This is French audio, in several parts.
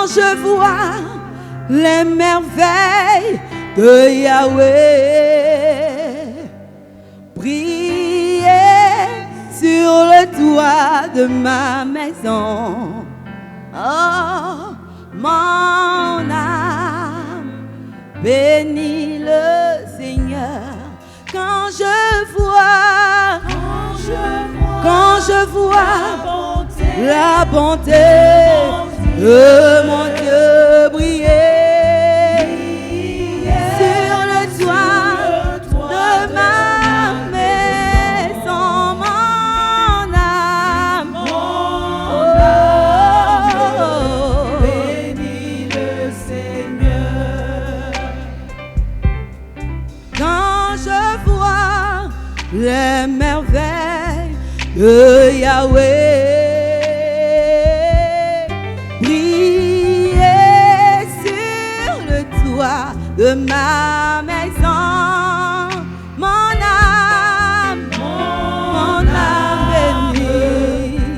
je vois les merveilles de Yahweh briller sur le toit de ma maison. Oh, mon âme bénit le Seigneur. Quand je vois la bonté de mon Dieu briller sur le toit de ma maison, mon âme, bénis le Seigneur. Quand je vois les merveilles de Yahweh de ma maison, mon âme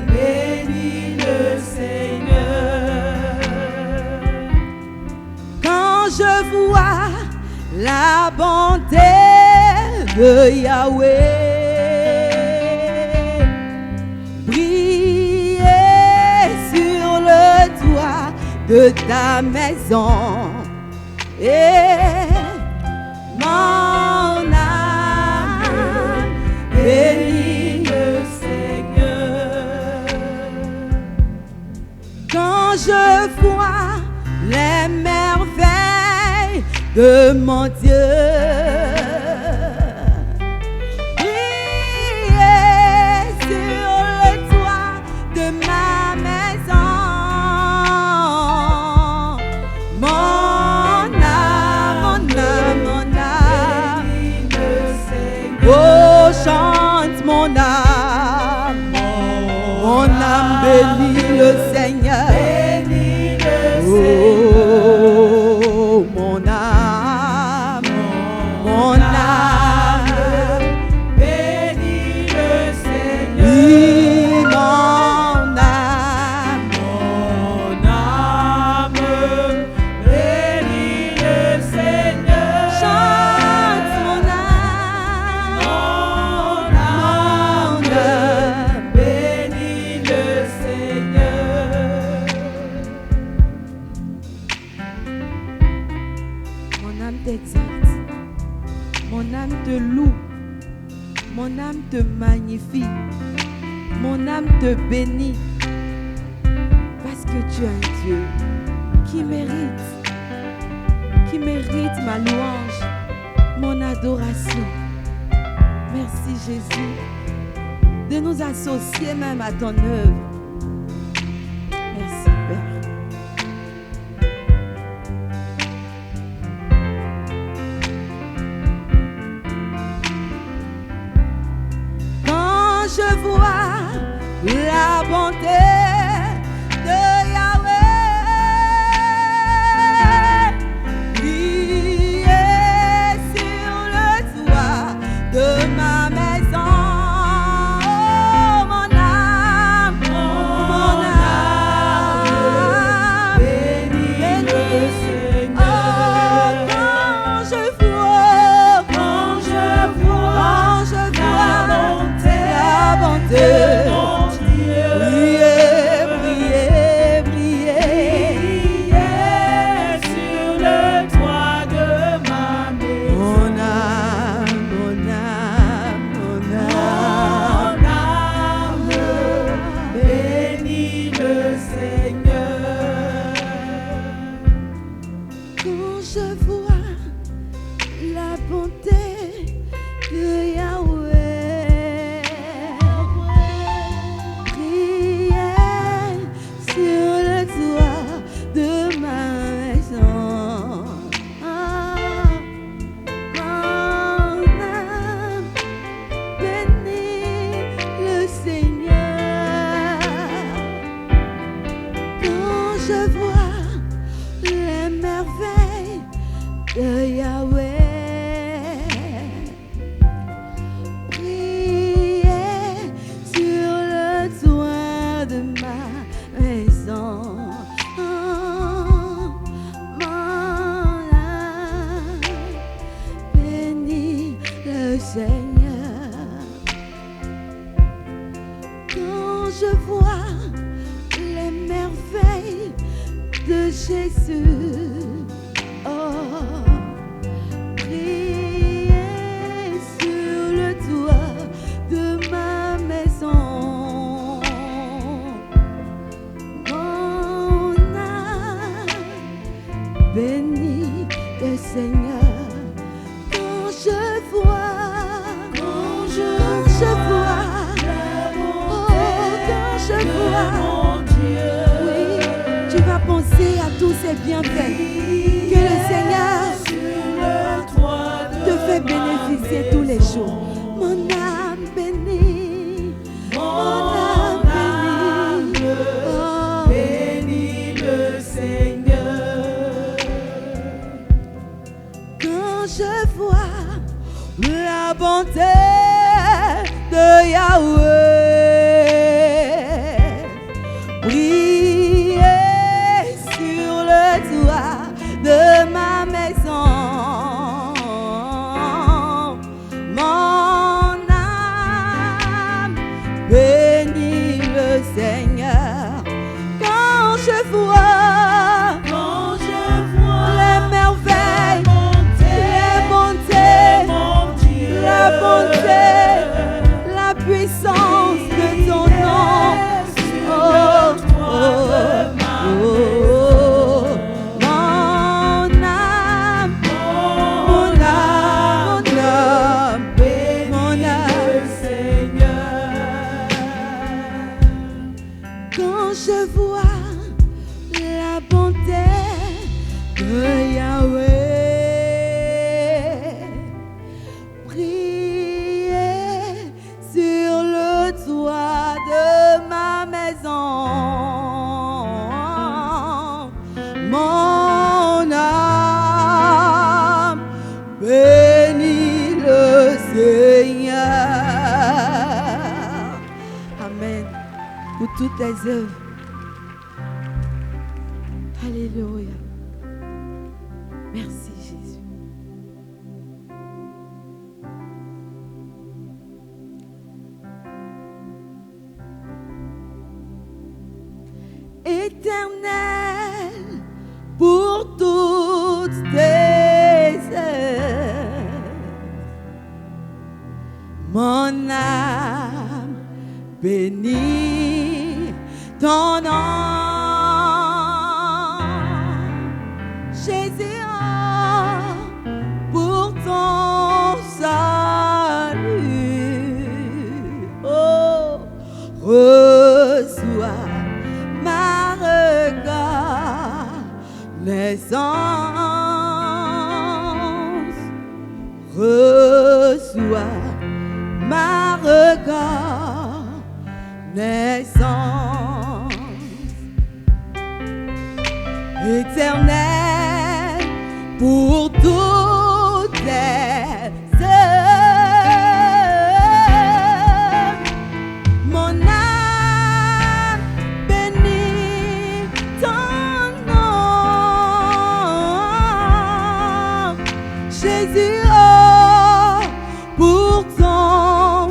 bénit le Seigneur. Quand je vois la bonté de Yahweh briller sur le toit de ta maison, et mon âme bénit le Seigneur. Quand je vois les merveilles de mon Dieu briller sur le toit de ma maison, chante mon âme bénit le Seigneur. Oh, mon âme bénit le Seigneur. Oui, mon âme bénit le Seigneur. Chante mon âme. T'exalte, mon âme te loue, mon âme te magnifie, mon âme te bénit, parce que tu es un Dieu qui mérite ma louange, mon adoration. Merci Jésus de nous associer même à ton œuvre. Merci Père. Je vois la bonté de Yahweh briller sur le toit de ma maison. Oh, mon âme bénit le Seigneur. Oh, quand je vois la bonté de mon Dieu briller sur le toit de ma maison. Mon âme bénit le Seigneur. Quand je vois la bonté de Yahweh sur le toit de ma maison, mon âme bénit le Seigneur. Quand je vois les merveilles de Yahweh Seigneur. Quand je vois les merveilles de Jésus, oh, briller sur le toit de ma maison, mon âme bénit le Seigneur. Quand je vois, quand je vois, mon Dieu, oui, tu vas penser à tous ces bienfaits que le Seigneur te fait bénéficier tous les jours. Mon âme bénit, mon âme bénit, oh, bénis le Seigneur. quand je vois la bonté de Yahweh briller sur le toit de ma maison, mon âme bénit le Seigneur. Quand je vois les merveilles, les bontés, la bonté, la puissance de ton nom, oh, oh, oh, mon âme, mon âme, mon âme, Seigneur. quand je vois la bonté de Yahweh briller sur le toit de ma maison, mon âme bénit le Seigneur. Amen. Pour toutes tes œuvres. Alléluia. Merci Jésus. Éternel, pour toutes tes œuvres, mon âme bénit ton nom. Jésus, oh, pour ton salut, oh, reçois ma reconnaissance, reçois ma reconnaissance. Éternel, pour toutes tes œuvres, mon âme bénit ton nom. Jésus, oh, pour ton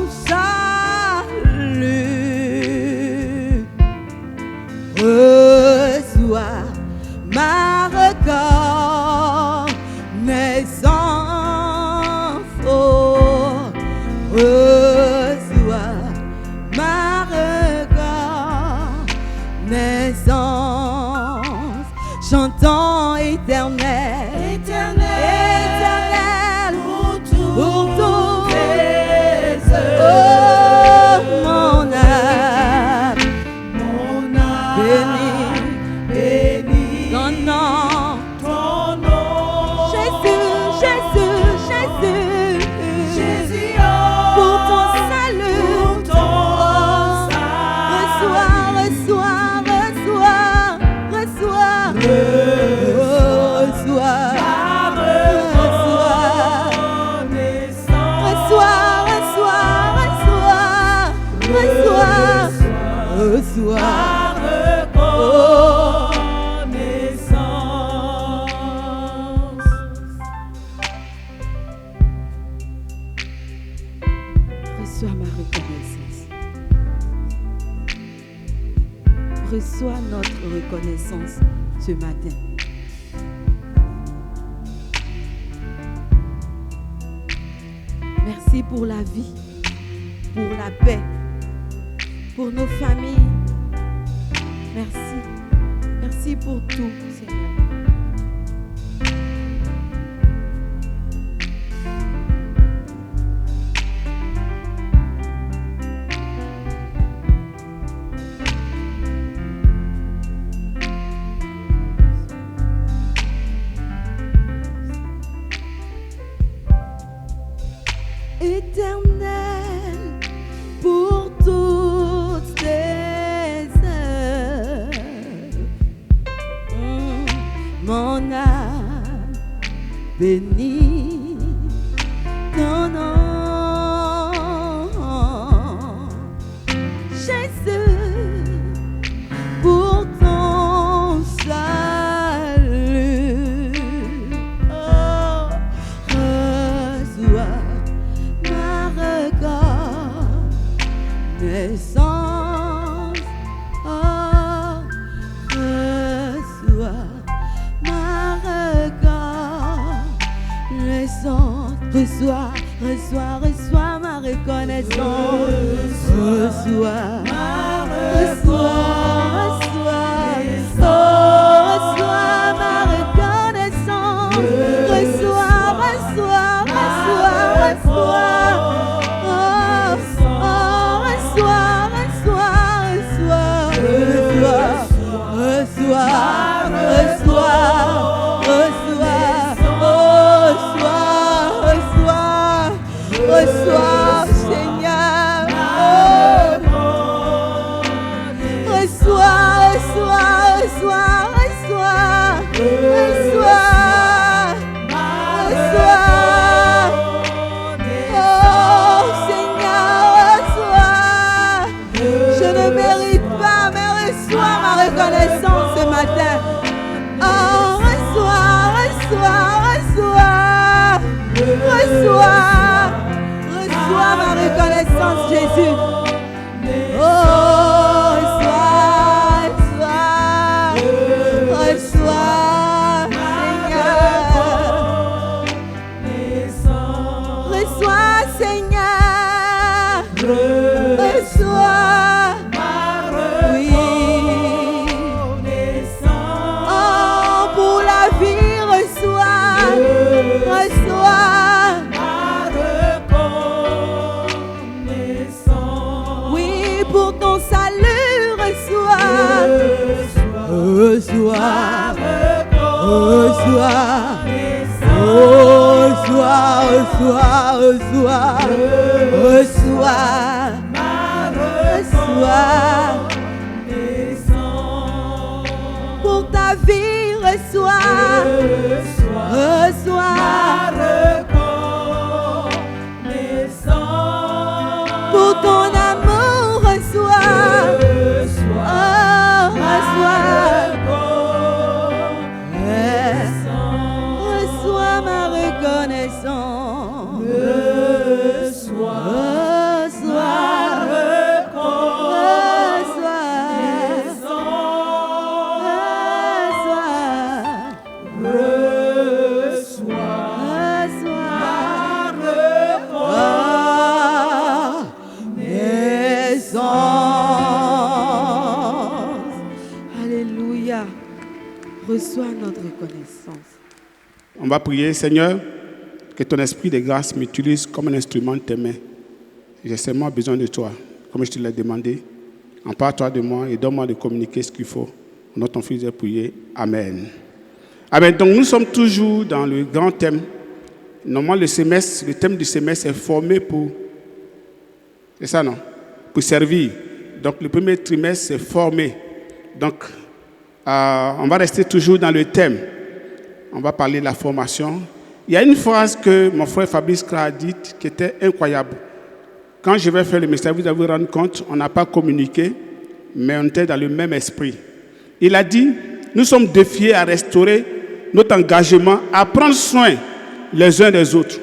salut, reçois ma reconnaissance, oh, reçois ma reconnaissance. Chantons éternel, éternel, pour tout tes oh, œuvres, mon âme bénit ton nom. ton nom. Jésus, Jésus, Jésus, Jésus, pour ton salut, pour ton reçois, reçois, reçois, reçois, reçois, Reçois ma reconnaissance. Reçois notre reconnaissance ce matin. Merci pour la vie, pour la paix, pour nos familles. Merci. Merci pour tout, Seigneur. Éternel, pour toutes tes œuvres, mon âme bénit ton nom. Jésus, pour ton salut, oh, reçois naissance, oh, reçois ma reconnaissance, reçois ma reconnaissance, reçois ma reconnaissance, reçois, Seigneur, je ne mérite pas, mais reçois ma reconnaissance ce matin. Oh, reçois ma reconnaissance, Jésus. Oh, reçois, Seigneur. Reçois, oui. Oh, pour la vie, reçois. Oui, pour ton salut, reçois. Pour ta vie, reçois. Pour ton amour, reçois. Reçois ma reconnaissance. Alléluia. Reçois notre reconnaissance. On va prier, Seigneur, que ton esprit de grâce m'utilise comme un instrument de tes mains. J'ai seulement besoin de toi, comme je te l'ai demandé. Empare-toi de moi et donne-moi de communiquer ce qu'il faut. Au nom de ton Fils, j'ai prié. Amen. Amen. Donc nous sommes toujours dans le grand thème. Normalement, le thème du semestre est formé pour... C'est ça, non? Pour servir. Donc le premier trimestre, c'est former. Donc, on va rester toujours dans le thème. On va parler de la formation. Il y a une phrase que mon frère Fabrice Kra a dite qui était incroyable. Quand je vais faire le message, vous allez vous rendre compte, on n'a pas communiqué, mais on était dans le même esprit. Il a dit, nous sommes défiés à restaurer notre engagement, à prendre soin les uns des autres,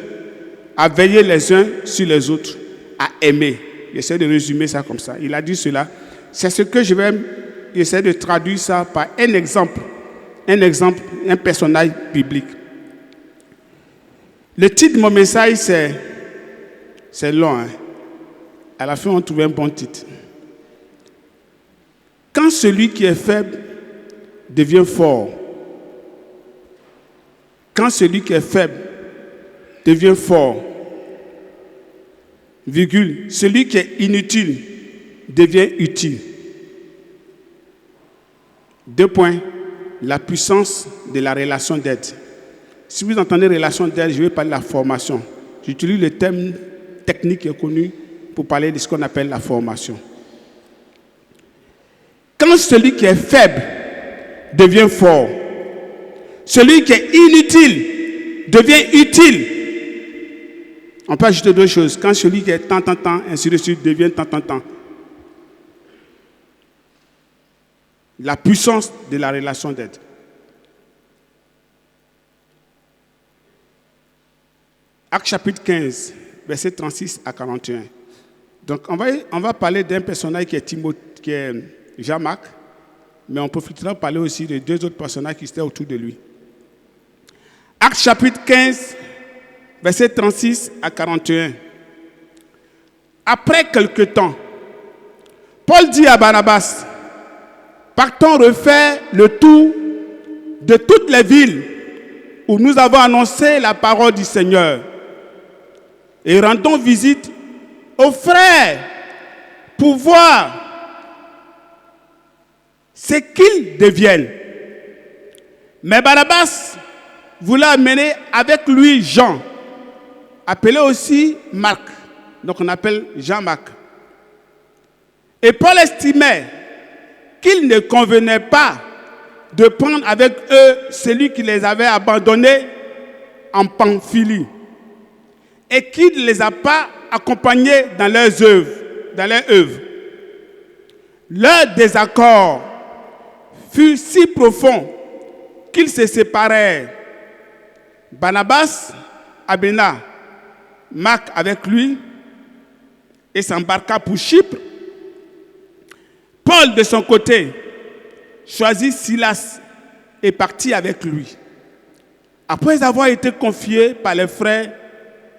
à veiller les uns sur les autres, à aimer. J'essaie de résumer ça comme ça. Il a dit cela. C'est ce que je vais essayer de traduire ça par un exemple, un personnage biblique. Le titre de mon message, c'est long. Hein? À la fin, on trouve un bon titre. Quand celui qui est faible devient fort, quand celui qui est faible devient fort, virgule, celui qui est inutile devient utile. 2 points. La puissance de la relation d'aide. Si vous entendez relation d'aide, je vais parler de la formation. J'utilise le terme technique qui est connu pour parler de ce qu'on appelle la formation. Quand celui qui est faible devient fort, celui qui est inutile devient utile. On peut ajouter 2 choses. Quand celui qui est tant, ainsi de suite, devient tant. La puissance de la relation d'aide. Actes chapitre 15, versets 36 à 41. Donc, on va parler d'un personnage qui est Jean-Marc, mais on profitera de parler aussi de 2 autres personnages qui étaient autour de lui. Actes chapitre 15, versets 36 à 41. Après quelque temps, Paul dit à Barnabas, partons refaire le tour de toutes les villes où nous avons annoncé la parole du Seigneur et rendons visite aux frères pour voir ce qu'ils deviennent. Mais Barnabas voulait amener avec lui Jean, appelé aussi Marc, donc on appelle Jean-Marc. Et Paul estimait qu'il ne convenait pas de prendre avec eux celui qui les avait abandonnés en Pamphylie et qui ne les a pas accompagnés dans leurs œuvres. Leur désaccord fut si profond qu'ils se séparèrent. Barnabas amena Marc avec lui et s'embarqua pour Chypre. Paul, de son côté, choisit Silas et partit avec lui. Après avoir été confié par les frères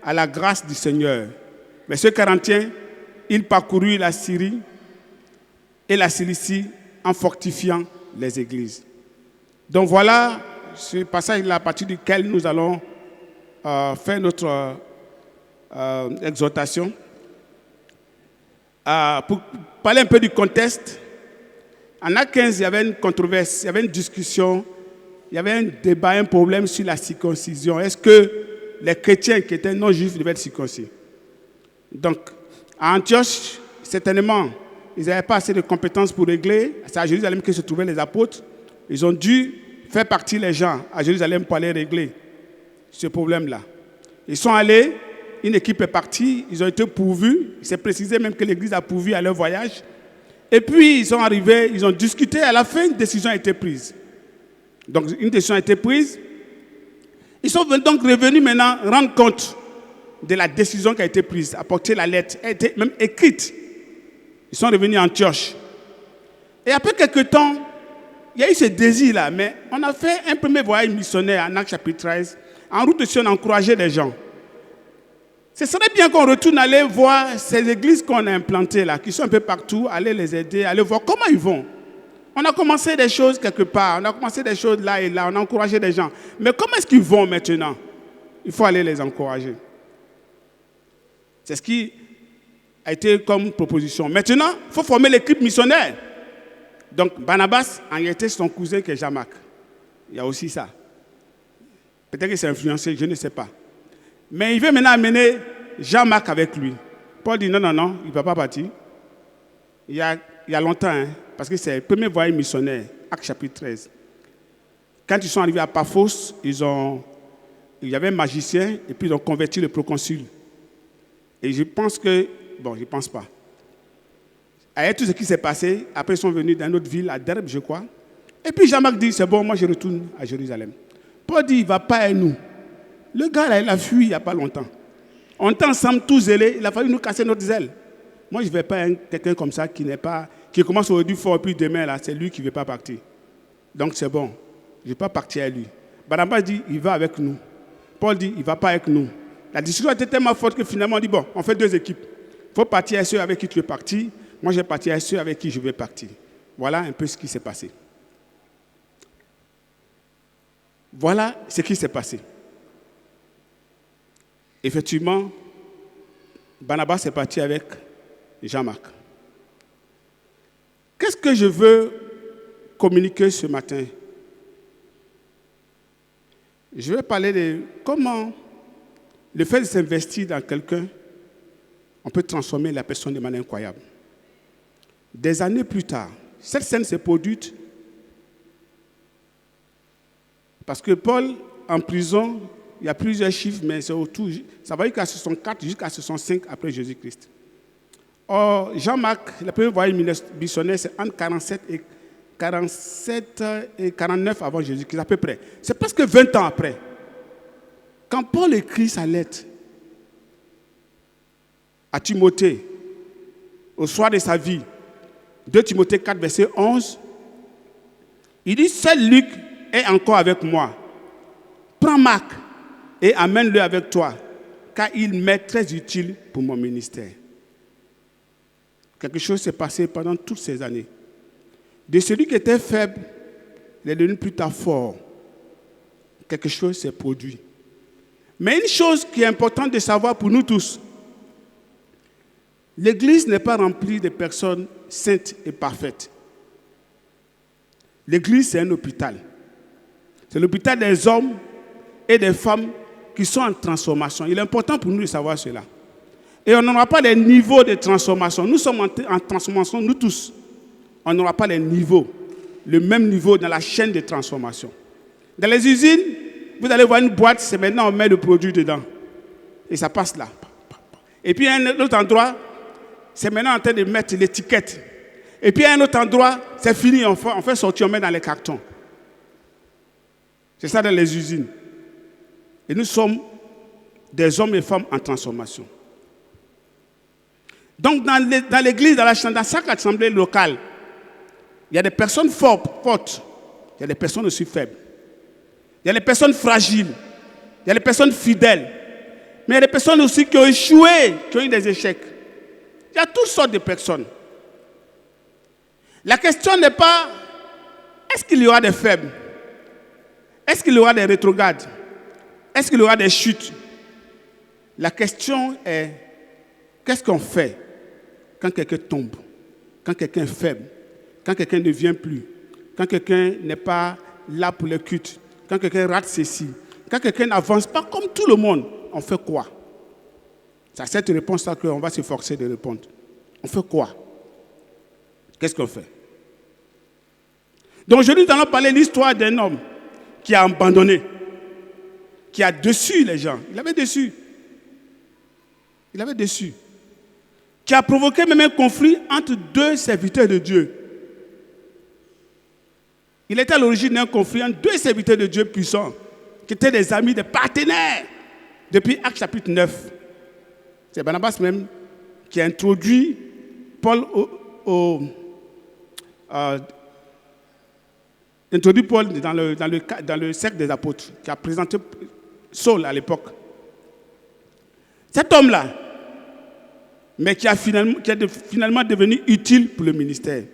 à la grâce du Seigneur, verset 41, il parcourut la Syrie et la Cilicie en fortifiant les églises. Donc voilà ce passage-là à partir duquel nous allons faire notre exhortation. Pour parler un peu du contexte, en Actes 15, il y avait une controverse, il y avait une discussion, il y avait un débat, un problème sur la circoncision. Est-ce que les chrétiens qui étaient non-juifs devaient être circoncis? Donc, à Antioche, certainement, ils n'avaient pas assez de compétences pour régler. C'est à Jérusalem que se trouvaient les apôtres. Ils ont dû faire partir les gens à Jérusalem pour aller régler ce problème-là. Ils sont allés, une équipe est partie, ils ont été pourvus. Il s'est précisé même que l'Église a pourvu à leur voyage. Et puis, ils sont arrivés, ils ont discuté. À la fin, une décision a été prise. Donc, une décision a été prise. Ils sont donc revenus maintenant rendre compte de la décision qui a été prise, apporter la lettre, elle a été même écrite. Ils sont revenus à Antioche. Et après quelques temps, il y a eu ce désir-là, mais on a fait un premier voyage missionnaire en Actes chapitre 13. En route aussi, on a encouragé les gens. Ce serait bien qu'on retourne aller voir ces églises qu'on a implantées là, qui sont un peu partout, aller les aider, aller voir comment ils vont. On a commencé des choses quelque part, on a commencé des choses là et là, on a encouragé des gens. Mais comment est-ce qu'ils vont maintenant? Il faut aller les encourager. C'est ce qui a été comme proposition. Maintenant, il faut former l'équipe missionnaire. Donc, Barnabas, en réalité, c'est son cousin qui est Jean-Marc. Il y a aussi ça. Peut-être qu'il s'est influencé, je ne sais pas. Mais il veut maintenant amener Jean-Marc avec lui. Paul dit non, il ne va pas partir. Il y a longtemps, hein, parce que c'est le premier voyage missionnaire, Actes chapitre 13. Quand ils sont arrivés à Paphos, il y avait un magicien, et puis ils ont converti le proconsul. Et je pense que, je ne pense pas. Avec tout ce qui s'est passé, après ils sont venus dans une autre ville, à Derbe, je crois. Et puis Jean-Marc dit, c'est bon, moi je retourne à Jérusalem. Paul dit, il ne va pas à nous. Le gars, là, il a fui il n'y a pas longtemps. On était ensemble tous zélés, il a fallu nous casser notre zèle. Moi, je ne vais pas quelqu'un comme ça qui commence aujourd'hui fort, puis demain, là, c'est lui qui ne veut pas partir. Donc c'est bon, je ne vais pas partir avec lui. Barnabas dit, il va avec nous. Paul dit, il ne va pas avec nous. La discussion était tellement forte que finalement, on dit, bon, on fait 2 équipes. Il faut partir avec ceux avec qui tu veux partir. Moi, je vais partir avec ceux avec qui je veux partir. Voilà un peu ce qui s'est passé. Voilà ce qui s'est passé. Effectivement, Barnabas est parti avec Jean-Marc. Qu'est-ce que je veux communiquer ce matin? Je vais parler de comment le fait de s'investir dans quelqu'un, on peut transformer la personne de manière incroyable. Des années plus tard, cette scène s'est produite parce que Paul, en prison, il y a plusieurs chiffres, mais c'est autour, ça va jusqu'à 64 jusqu'à 65 après Jésus-Christ. Or, Jean-Marc, le premier voyage missionnaire, c'est entre 47 et 49 avant Jésus-Christ, à peu près. C'est presque 20 ans après. Quand Paul écrit sa lettre à Timothée, au soir de sa vie, 2 Timothée 4, verset 11, il dit, seul Luc est encore avec moi. Prends Marc et amène-le avec toi, car il m'est très utile pour mon ministère. Quelque chose s'est passé pendant toutes ces années. De celui qui était faible, il est devenu plus tard fort. Quelque chose s'est produit. Mais une chose qui est importante de savoir pour nous tous, l'Église n'est pas remplie de personnes saintes et parfaites. L'Église, c'est un hôpital. C'est l'hôpital des hommes et des femmes qui sont en transformation. Il est important pour nous de savoir cela. Et on n'aura pas les niveaux de transformation. Nous sommes en transformation, nous tous. On n'aura pas les niveaux, le même niveau dans la chaîne de transformation. Dans les usines, vous allez voir une boîte, c'est maintenant on met le produit dedans. Et ça passe là. Et puis à un autre endroit, c'est maintenant en train de mettre l'étiquette. Et puis à un autre endroit, c'est fini, on fait sortir, on met dans les cartons. C'est ça dans les usines. Et nous sommes des hommes et femmes en transformation. Donc dans l'église, dans chaque assemblée locale, il y a des personnes fortes, il y a des personnes aussi faibles. Il y a des personnes fragiles, il y a des personnes fidèles, mais il y a des personnes aussi qui ont échoué, qui ont eu des échecs. Il y a toutes sortes de personnes. La question n'est pas, est-ce qu'il y aura des faibles? Est-ce qu'il y aura des rétrogrades? Est-ce qu'il y aura des chutes? La question est, qu'est-ce qu'on fait quand quelqu'un tombe, quand quelqu'un est faible, quand quelqu'un ne vient plus, quand quelqu'un n'est pas là pour le culte, quand quelqu'un rate ceci, quand quelqu'un n'avance pas comme tout le monde, on fait quoi? C'est à cette réponse-là qu'on va s'efforcer de répondre. On fait quoi? Qu'est-ce qu'on fait? Donc aujourd'hui, nous allons parler de l'histoire d'un homme qui a abandonné, qui a déçu les gens. Il avait déçu. Qui a provoqué même un conflit entre 2 serviteurs de Dieu. Il était à l'origine d'un conflit entre 2 serviteurs de Dieu puissants, qui étaient des amis, des partenaires, depuis Actes chapitre 9. C'est Barnabas même qui a introduit Paul dans le cercle des apôtres, qui a présenté Saul à l'époque. Cet homme-là, mais qui est finalement devenu utile pour le ministère.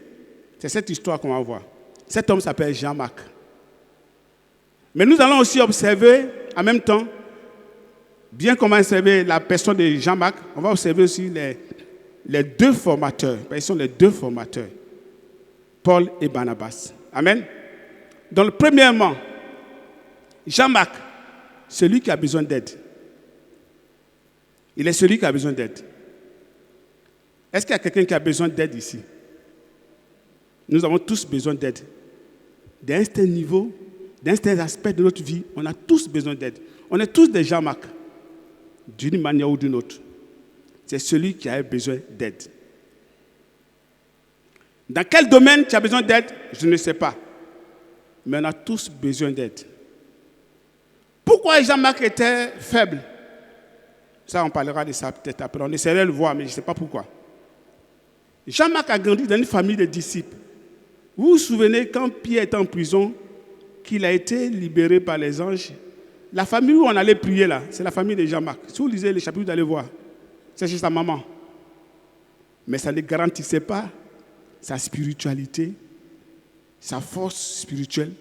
C'est cette histoire qu'on va voir. Cet homme s'appelle Jean-Marc. Mais nous allons aussi observer, en même temps, bien qu'on va observer la personne de Jean-Marc, on va observer aussi les 2 formateurs. Ils sont les 2 formateurs, Paul et Barnabas. Amen. Donc, premièrement, Jean-Marc, celui qui a besoin d'aide. Il est celui qui a besoin d'aide. Est-ce qu'il y a quelqu'un qui a besoin d'aide ici? Nous avons tous besoin d'aide. D'un certain niveau, d'un certain aspect de notre vie, on a tous besoin d'aide. On est tous des Jean-Marc, d'une manière ou d'une autre. C'est celui qui a besoin d'aide. Dans quel domaine tu as besoin d'aide? Je ne sais pas. Mais on a tous besoin d'aide. Pourquoi Jean-Marc était faible? Ça, on parlera de ça peut-être après. On essaierait de le voir, mais je ne sais pas pourquoi. Jean-Marc a grandi dans une famille de disciples. Vous vous souvenez, quand Pierre était en prison, qu'il a été libéré par les anges, la famille où on allait prier là, c'est la famille de Jean-Marc. Si vous lisez les chapitres, vous allez voir. C'est chez sa maman. Mais ça ne garantissait pas sa spiritualité, sa force spirituelle.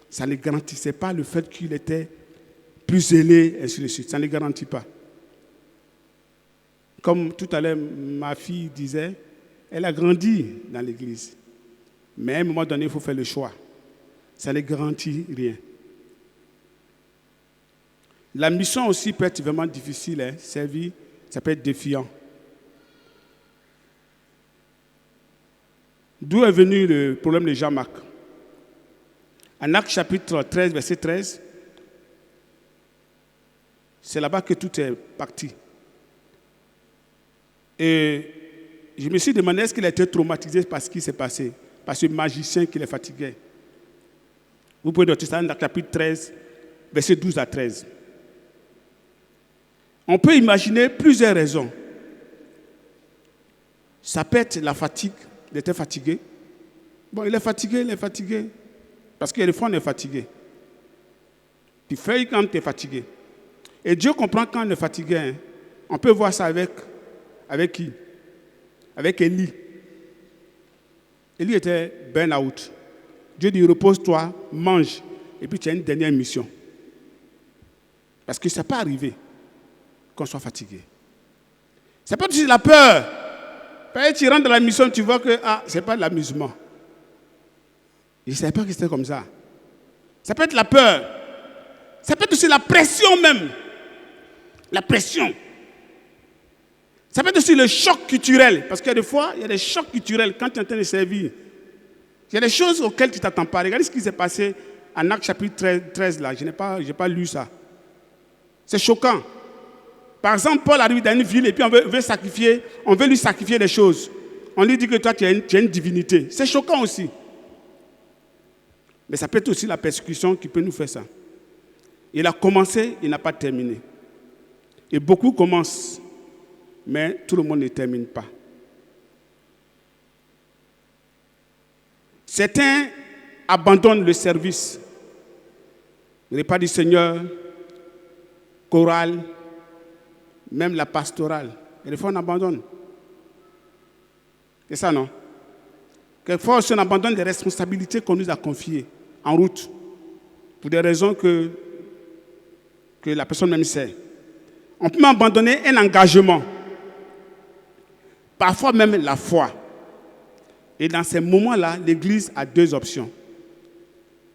Ça ne garantissait pas le fait qu'il était plus zélé, et ainsi de suite. Ça ne garantit pas. Comme tout à l'heure, ma fille disait, elle a grandi dans l'église. Mais à un moment donné, il faut faire le choix. Ça ne garantit rien. La mission aussi peut être vraiment difficile. Hein. Servir, ça peut être défiant. D'où est venu le problème de Jean-Marc? En Actes chapitre 13, verset 13, c'est là-bas que tout est parti. Et je me suis demandé, est-ce qu'il a été traumatisé par ce qui s'est passé, par ce magicien qui les fatiguait? Vous pouvez noter ça dans le chapitre 13, verset 12 à 13. On peut imaginer plusieurs raisons. Ça peut être la fatigue, il était fatigué. Bon, il est fatigué. Parce qu'il y a des fois, on est fatigué. Tu fais quand tu es fatigué. Et Dieu comprend quand on est fatigué. Hein. On peut voir ça avec qui? Avec Élie. Élie était burn-out. Dieu dit, repose-toi, mange, et puis tu as une dernière mission. Parce que ça n'est pas arrivé qu'on soit fatigué. C'est pas juste la peur. Quand tu rentres dans la mission, tu vois que ce n'est pas de l'amusement. Je ne savais pas que c'était comme ça. Ça peut être la peur. Ça peut être aussi la pression même. La pression. Ça peut être aussi le choc culturel. Parce qu'il y a des fois, il y a des chocs culturels quand tu es en train de servir. Il y a des choses auxquelles tu ne t'attends pas. Regardez ce qui s'est passé en Actes chapitre 13 là. Je n'ai pas lu ça. C'est choquant. Par exemple, Paul arrive dans une ville et puis on veut lui sacrifier des choses. On lui dit que toi, tu as une divinité. C'est choquant aussi. Mais ça peut être aussi la persécution qui peut nous faire ça. Il a commencé, il n'a pas terminé. Et beaucoup commencent, mais tout le monde ne termine pas. Certains abandonnent le service. Le repas du Seigneur, chorale, même la pastorale. Et des fois, on abandonne. C'est ça, non? Quelquefois, on abandonne des responsabilités qu'on nous a confiées en route, pour des raisons que la personne même sait. On peut abandonner un engagement, parfois même la foi. Et dans ces moments-là, l'Église a deux options.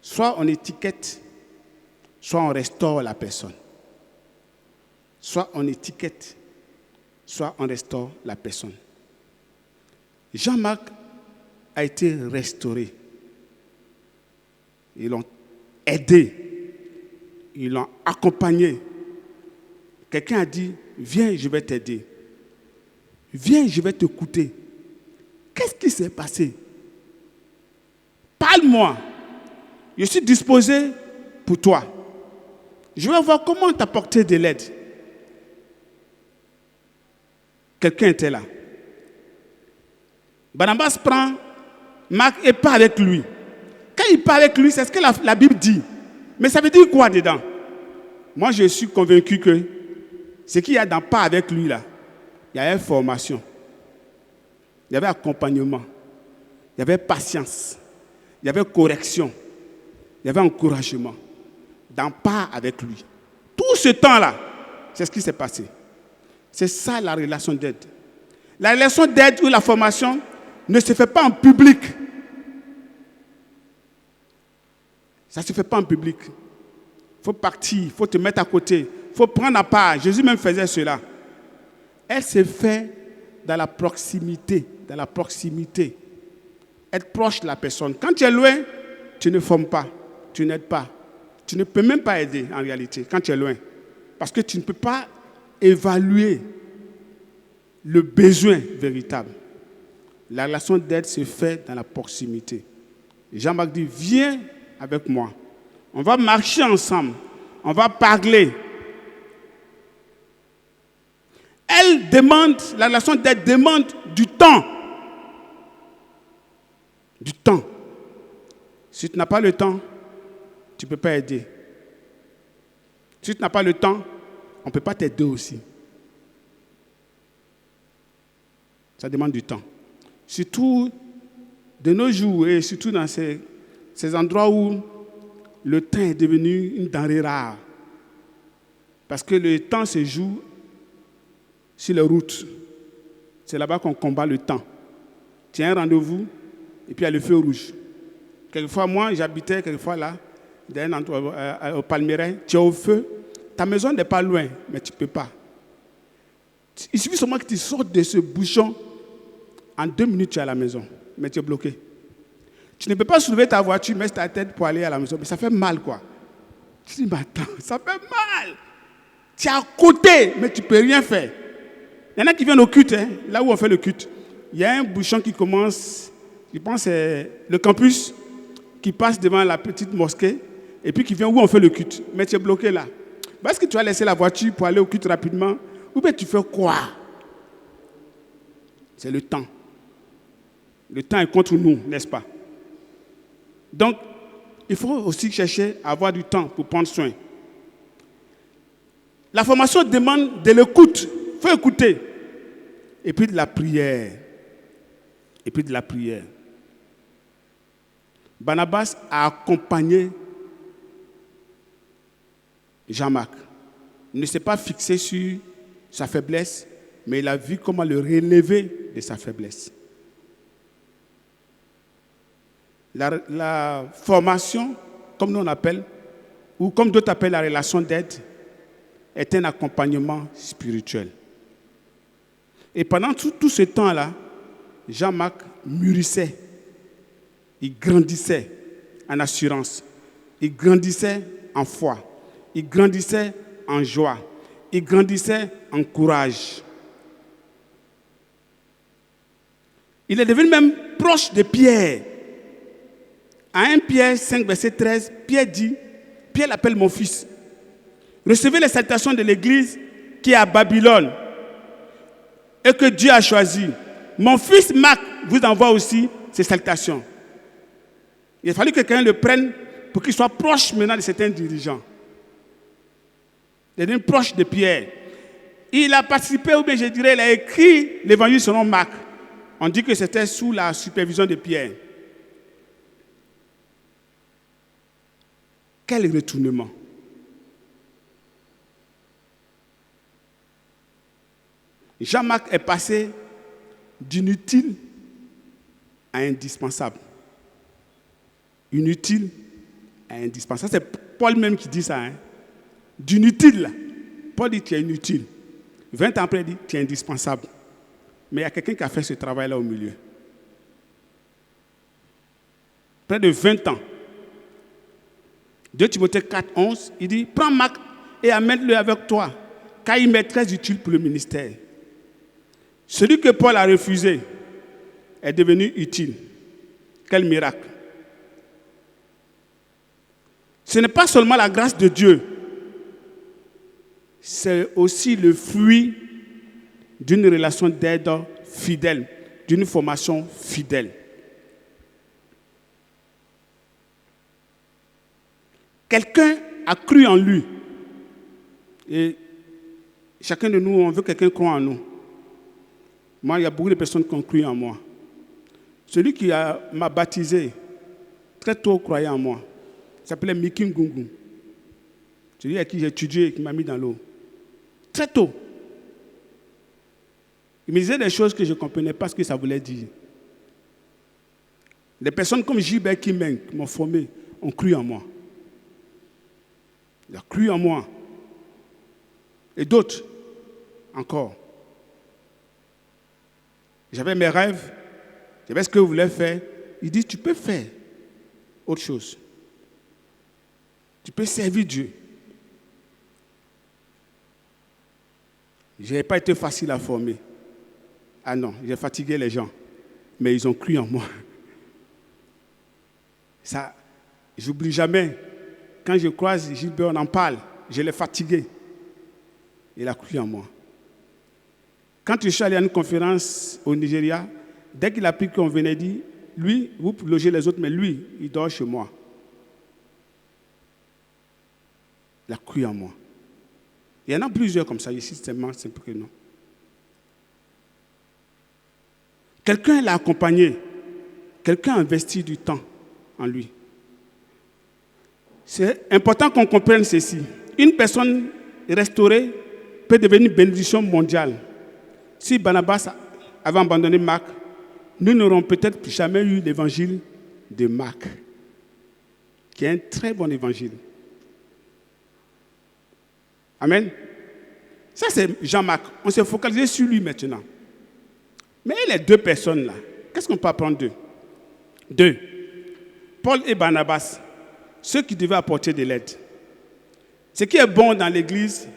Soit on étiquette, soit on restaure la personne. Soit on étiquette, soit on restaure la personne. Jean-Marc a été restauré. Ils l'ont aidé. Ils l'ont accompagné. Quelqu'un a dit, viens, je vais t'aider. Viens, je vais t'écouter. Qu'est-ce qui s'est passé? Parle-moi. Je suis disposé pour toi. Je vais voir comment t'apporter de l'aide. Quelqu'un était là. Barnabas prend Marc et part avec lui. Quand il part avec lui, c'est ce que la Bible dit. Mais ça veut dire quoi dedans? Moi, je suis convaincu que ce qu'il y a dans part avec lui là, il y avait formation, il y avait accompagnement, il y avait patience, il y avait correction, il y avait encouragement. Dans part avec lui. Tout ce temps-là, c'est ce qui s'est passé. C'est ça la relation d'aide. La relation d'aide ou la formation ne se fait pas en public. Ça ne se fait pas en public. Il faut partir, il faut te mettre à côté, il faut prendre à part. Jésus même faisait cela. Elle se fait dans la proximité. Dans la proximité. Être proche de la personne. Quand tu es loin, tu ne formes pas, tu n'aides pas. Tu ne peux même pas aider en réalité quand tu es loin. Parce que tu ne peux pas évaluer le besoin véritable. La relation d'aide se fait dans la proximité. Jean-Marc dit, viens avec moi. On va marcher ensemble. On va parler. La relation d'aide demande du temps. Du temps. Si tu n'as pas le temps, tu ne peux pas aider. Si tu n'as pas le temps, on ne peut pas t'aider aussi. Ça demande du temps. Surtout de nos jours et surtout dans ces endroits où le temps est devenu une denrée rare. Parce que le temps se joue sur les routes. C'est là-bas qu'on combat le temps. Tu as un rendez-vous et puis il y a le feu rouge. Quelquefois, moi, j'habitais là, dans un endroit, au Palmeraie. Tu es au feu. Ta maison n'est pas loin, mais tu ne peux pas. Il suffit seulement que tu sortes de ce bouchon. En 2 minutes, tu es à la maison, mais tu es bloqué. Tu ne peux pas soulever ta voiture, mettre ta tête pour aller à la maison, mais ça fait mal, quoi. Tu dis, mais attends, ça fait mal. Tu es à côté, mais tu ne peux rien faire. Il y en a qui viennent au culte, là où on fait le culte. Il y a un bouchon qui commence, je pense c'est le campus, qui passe devant la petite mosquée, et puis qui vient où on fait le culte. Mais tu es bloqué là. Est-ce que tu vas laisser la voiture pour aller au culte rapidement, ou bien tu fais quoi? C'est le temps. Le temps est contre nous, n'est-ce pas? Donc, il faut aussi chercher à avoir du temps pour prendre soin. La formation demande de l'écoute. Il faut écouter. Et puis de la prière. Et puis de la prière. Barnabas a accompagné Jean-Marc. Il ne s'est pas fixé sur sa faiblesse, mais il a vu comment le relever de sa faiblesse. La formation, comme nous on appelle, ou comme d'autres appellent la relation d'aide, est un accompagnement spirituel. Et pendant tout ce temps-là, Jean-Marc mûrissait, il grandissait en assurance, il grandissait en foi, il grandissait en joie, il grandissait en courage. Il est devenu même proche de Pierre. À 1 Pierre 5, verset 13, Pierre l'appelle mon fils. Recevez les salutations de l'église qui est à Babylone et que Dieu a choisi. Mon fils Marc vous envoie aussi ces salutations. Il a fallu que quelqu'un le prenne pour qu'il soit proche maintenant de certains dirigeants. Il est devenu proche de Pierre. Il a participé, ou bien je dirais, il a écrit l'évangile selon Marc. On dit que c'était sous la supervision de Pierre. Quel retournement! Jean-Marc est passé d'inutile à indispensable. Inutile à indispensable. C'est Paul même qui dit ça. D'inutile, Paul dit tu es inutile. 20 ans après, il dit tu es indispensable. Mais il y a quelqu'un qui a fait ce travail-là au milieu. Près de 20 ans. 2 Timothée 4, 11, il dit, prends Marc et amène-le avec toi, car il m'est très utile pour le ministère. Celui que Paul a refusé est devenu utile. Quel miracle! Ce n'est pas seulement la grâce de Dieu, c'est aussi le fruit d'une relation d'aide fidèle, d'une formation fidèle. Quelqu'un a cru en lui. Et chacun de nous, on veut que quelqu'un croit en nous. Moi, il y a beaucoup de personnes qui ont cru en moi. Celui qui m'a baptisé, très tôt croyait en moi. Il s'appelait Miki Ngungu. Celui à qui j'ai étudié et qui m'a mis dans l'eau. Très tôt. Il me disait des choses que je ne comprenais pas ce que ça voulait dire. Des personnes comme Gilbert Kimeng, qui m'ont formé, ont cru en moi. Il a cru en moi. Et d'autres encore. J'avais mes rêves. J'avais ce que je voulais faire. Il dit, tu peux faire autre chose. Tu peux servir Dieu. Je n'ai pas été facile à former. Ah non, j'ai fatigué les gens. Mais ils ont cru en moi. Ça, j'oublie jamais. Quand je croise Gilbert, on en parle. Je l'ai fatigué. Il a cru en moi. Quand je suis allé à une conférence au Nigeria, dès qu'il a appris qu'on venait dire, lui, vous logez les autres, mais lui, il dort chez moi. Il a cru en moi. Il y en a plusieurs comme ça, ici, c'est simple que non. Quelqu'un l'a accompagné. Quelqu'un a investi du temps en lui. C'est important qu'on comprenne ceci. Une personne restaurée peut devenir une bénédiction mondiale. Si Barnabas avait abandonné Marc, nous n'aurons peut-être jamais eu l'évangile de Marc, qui est un très bon évangile. Amen. Ça, c'est Jean-Marc. On s'est focalisé sur lui maintenant. Mais les deux personnes-là, qu'est-ce qu'on peut apprendre d'eux? Deux. Paul et Barnabas, ceux qui devaient apporter de l'aide. Ce qui est bon dans l'église,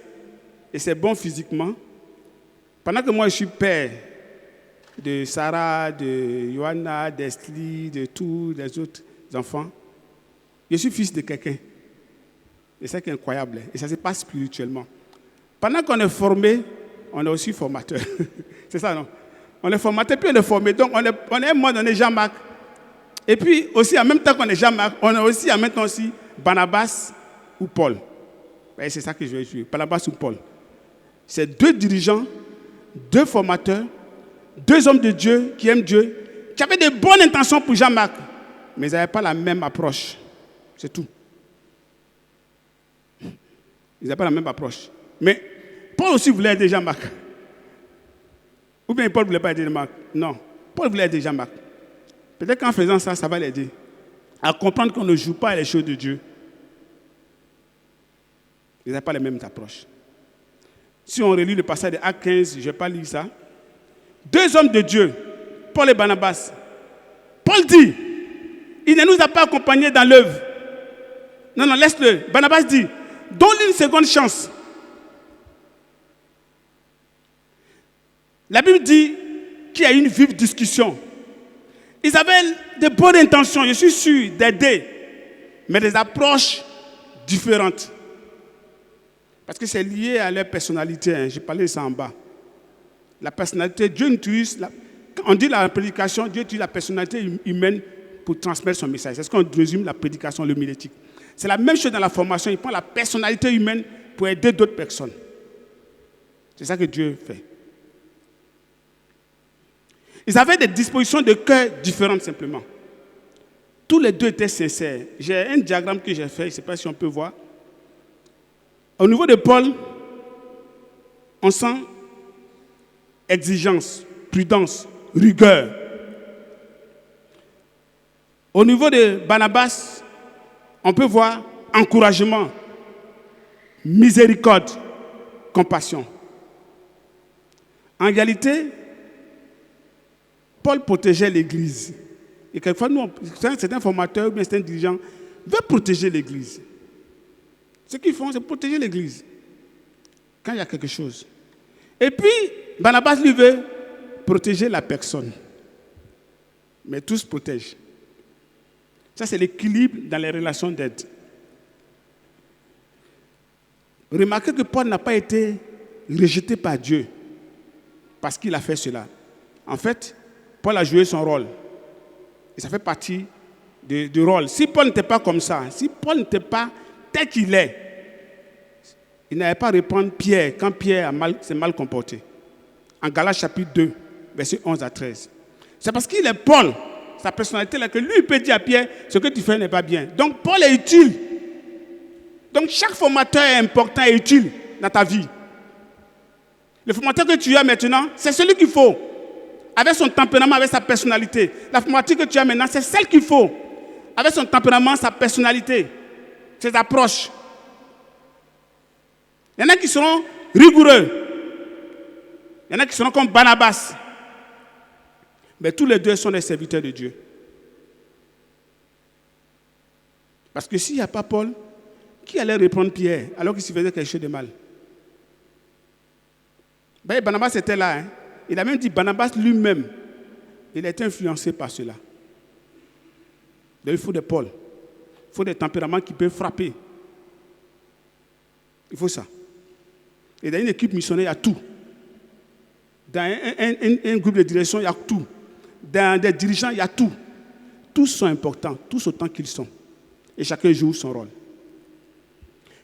et c'est bon physiquement, pendant que moi je suis père de Sarah, de Johanna, d'Esli, de tous les autres enfants, je suis fils de quelqu'un. Et c'est incroyable. Et ça se passe spirituellement. Pendant qu'on est formé, on est aussi formateur. C'est ça, non? On est formateur, puis on est formé. Donc, on est moi, on est Jean-Marc. Et puis, aussi, en même temps qu'on est Jean-Marc, on est aussi, en même temps aussi, Barnabas ou Paul. Et c'est ça que je vais jouer. Barnabas ou Paul. C'est deux dirigeants, deux formateurs, deux hommes de Dieu qui aiment Dieu, qui avaient de bonnes intentions pour Jean-Marc, mais ils n'avaient pas la même approche. C'est tout. Ils n'avaient pas la même approche. Mais Paul aussi voulait aider Jean-Marc. Ou bien Paul ne voulait pas aider Jean-Marc. Non, Paul voulait aider Jean-Marc. Peut-être qu'en faisant ça, ça va l'aider à comprendre qu'on ne joue pas les choses de Dieu. Ils n'avaient pas les mêmes approches. Si on relit le passage de Actes 15, je ne vais pas lire ça. Deux hommes de Dieu, Paul et Barnabas. Paul dit, il ne nous a pas accompagnés dans l'œuvre. Non, laisse-le. Barnabas dit, donne-lui une seconde chance. La Bible dit qu'il y a eu une vive discussion. Ils avaient de bonnes intentions, je suis sûr, d'aider, mais des approches différentes. Parce que c'est lié à leur personnalité. Hein. J'ai parlé de ça en bas. La personnalité, Dieu utilise, quand on dit la prédication, Dieu utilise la personnalité humaine pour transmettre son message. C'est ce qu'on résume la prédication, l'homilétique. C'est la même chose dans la formation. Il prend la personnalité humaine pour aider d'autres personnes. C'est ça que Dieu fait. Ils avaient des dispositions de cœur différentes simplement. Tous les deux étaient sincères. J'ai un diagramme que j'ai fait, je ne sais pas si on peut voir. Au niveau de Paul, on sent exigence, prudence, rigueur. Au niveau de Barnabas, on peut voir encouragement, miséricorde, compassion. En réalité, Paul protégeait l'Église. Et quelquefois, nous, certains formateurs ou bien certains dirigeants veulent protéger l'Église. Ce qu'ils font, c'est protéger l'Église. Quand il y a quelque chose. Et puis, Barnabas, lui, veut protéger la personne. Mais tous protègent. Ça, c'est l'équilibre dans les relations d'aide. Remarquez que Paul n'a pas été rejeté par Dieu parce qu'il a fait cela. En fait, Paul a joué son rôle. Et ça fait partie du rôle. Si Paul n'était pas comme ça, si Paul n'était pas tel qu'il est, il n'allait pas reprendre Pierre quand Pierre s'est mal comporté. En Galates chapitre 2, versets 11 à 13. C'est parce qu'il est Paul, sa personnalité là, que lui il peut dire à Pierre, ce que tu fais n'est pas bien. Donc Paul est utile. Donc chaque formateur est important et utile dans ta vie. Le formateur que tu as maintenant, c'est celui qu'il faut. Avec son tempérament, avec sa personnalité. La formatrice que tu as maintenant, c'est celle qu'il faut. Avec son tempérament, sa personnalité, ses approches. Il y en a qui seront rigoureux. Il y en a qui seront comme Barnabas. Mais tous les deux sont des serviteurs de Dieu. Parce que s'il n'y a pas Paul, qui allait reprendre Pierre alors qu'il se faisait quelque chose de mal? Ben, Barnabas était là. Hein. Il a même dit, Barnabas lui-même, il a été influencé par cela. Donc il faut de Paul. Il faut des tempéraments qui peuvent frapper. Il faut ça. Et dans une équipe missionnaire, il y a tout. Dans un groupe de direction, il y a tout. Dans des dirigeants, il y a tout. Tous sont importants, tous autant qu'ils sont. Et chacun joue son rôle.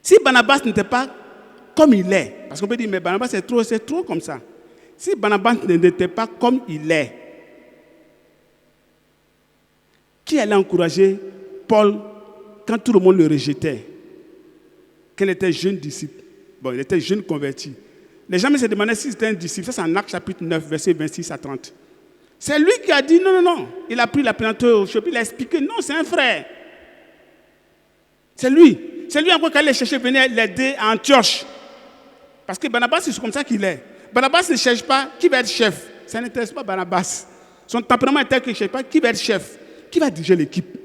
Si Barnabas n'était pas comme il est, parce qu'on peut dire, mais Barnabas c'est trop comme ça. Si Barnabas n'était pas comme il est, qui allait encourager Paul quand tout le monde le rejetait? Qu'il était jeune disciple. Bon, il était jeune converti. Les gens se demandaient si c'était un disciple. Ça, c'est en Actes chapitre 9, versets 26 à 30. C'est lui qui a dit non. Il a pris la planteur au chapitre, il a expliqué non, c'est un frère. C'est lui. C'est lui encore qui allait chercher, venir l'aider à Antioche. Parce que Barnabas, c'est comme ça qu'il est. Barnabas ne cherche pas qui va être chef. Ça n'intéresse pas Barnabas. Son tempérament est tel qu'il ne cherche pas qui va être chef. Qui va diriger l'équipe.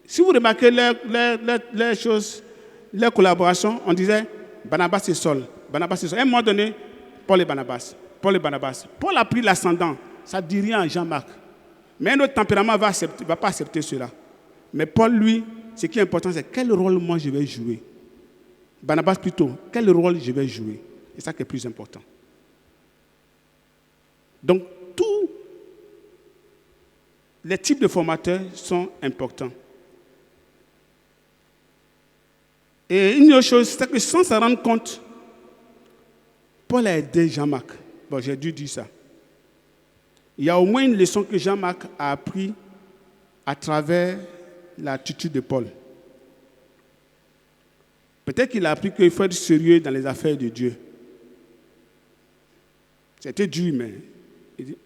Si vous remarquez les choses, les collaborations, on disait Barnabas et Saul. Barnabas et Saul. À un moment donné, Paul et Barnabas. Paul a pris l'ascendant. Ça ne dit rien à Jean-Marc. Mais notre tempérament ne va pas accepter cela. Mais Paul, lui, ce qui est important, c'est quel rôle moi je vais jouer. Barnabas plutôt, quel rôle je vais jouer. C'est ça qui est plus important. Donc, tous les types de formateurs sont importants. Et une autre chose, c'est que sans se rendre compte, Paul a aidé Jean-Marc. Bon, j'ai dû dire ça. Il y a au moins une leçon que Jean-Marc a appris à travers l'attitude de Paul. Peut-être qu'il a appris qu'il faut être sérieux dans les affaires de Dieu. C'était dur, mais il dit,